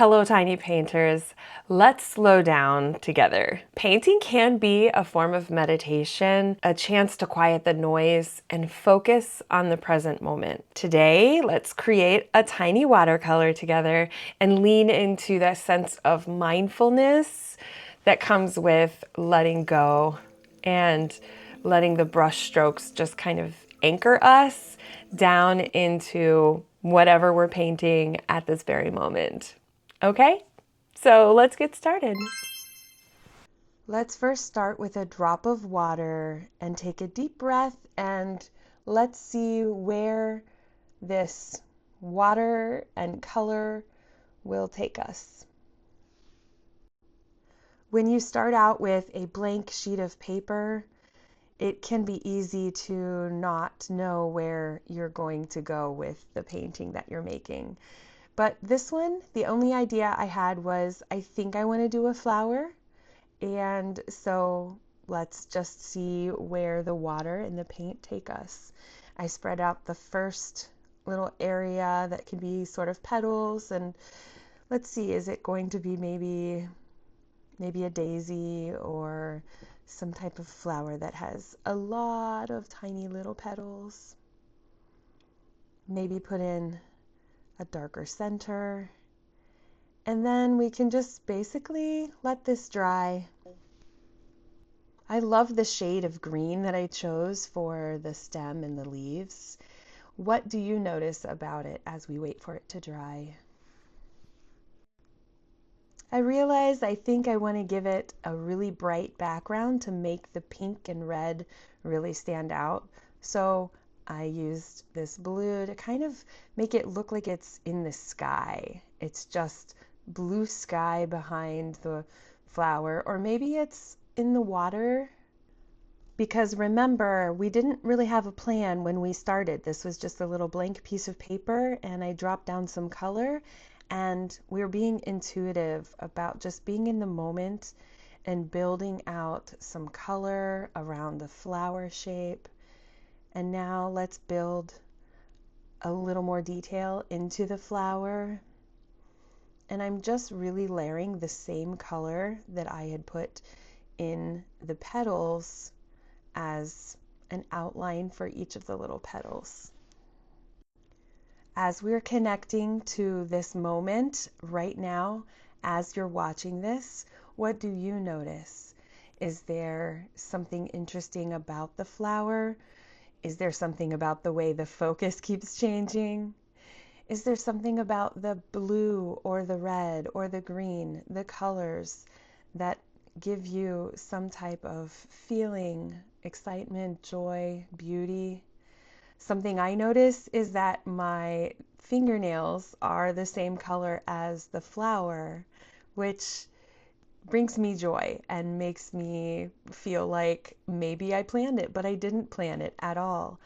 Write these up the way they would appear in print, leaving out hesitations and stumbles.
Hello, tiny painters. Let's slow down together. Painting can be a form of meditation, a chance to quiet the noise and focus on the present moment. Today, let's create a tiny watercolor together and lean into that sense of mindfulness that comes with letting go and letting the brush strokes just kind of anchor us down into whatever we're painting at this very moment. Okay, so let's get started. Let's first start with a drop of water and take a deep breath, and let's see where this water and color will take us. When you start out with a blank sheet of paper, it can be easy to not know where you're going to go with the painting that you're making. But this one, the only idea I had was, I think I want to do a flower. And so let's just see where the water and the paint take us. I spread out the first little area that can be sort of petals, and let's see, is it going to be maybe a daisy or some type of flower that has a lot of tiny little petals. Maybe put in a darker center, and then we can just basically let this dry. I love the shade of green that I chose for the stem and the leaves. What do you notice about it as we wait for it to dry? I realized I think I want to give it a really bright background to make the pink and red really stand out. So I used this blue to kind of make it look like it's in the sky. It's just blue sky behind the flower, or maybe it's in the water. Because remember, we didn't really have a plan when we started. This was just a little blank piece of paper, and I dropped down some color, and we were being intuitive about just being in the moment and building out some color around the flower shape. And now let's build a little more detail into the flower. And I'm just really layering the same color that I had put in the petals as an outline for each of the little petals. As we're connecting to this moment right now, as you're watching this, what do you notice? Is there something interesting about the flower? Is there something about the way the focus keeps changing? Is there something about the blue or the red or the green, the colors that give you some type of feeling, excitement, joy, beauty? Something I notice is that my fingernails are the same color as the flower, which brings me joy and makes me feel like maybe I planned it, but I didn't plan it at all.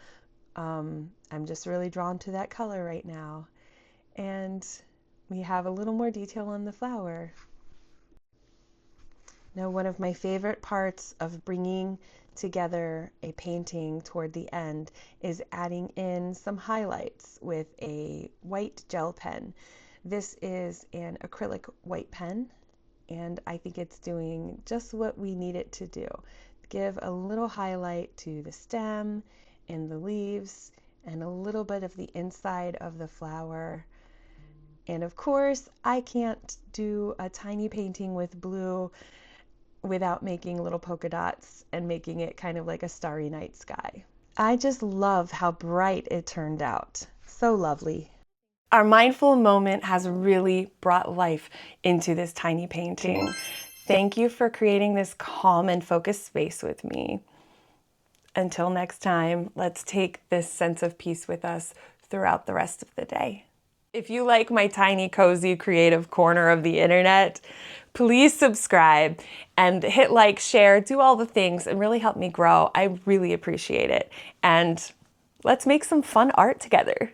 I'm just really drawn to that color right now. And we have a little more detail on the flower. Now, one of my favorite parts of bringing together a painting toward the end is adding in some highlights with a white gel pen. This is an acrylic white pen, and I think it's doing just what we need it to do. Give a little highlight to the stem and the leaves and a little bit of the inside of the flower. And of course, I can't do a tiny painting with blue without making little polka dots and making it kind of like a starry night sky. I just love how bright it turned out. So lovely. Our mindful moment has really brought life into this tiny painting. Thank you for creating this calm and focused space with me. Until next time, let's take this sense of peace with us throughout the rest of the day. If you like my tiny, cozy, creative corner of the internet, please subscribe and hit like, share, do all the things, and really help me grow. I really appreciate it. And let's make some fun art together.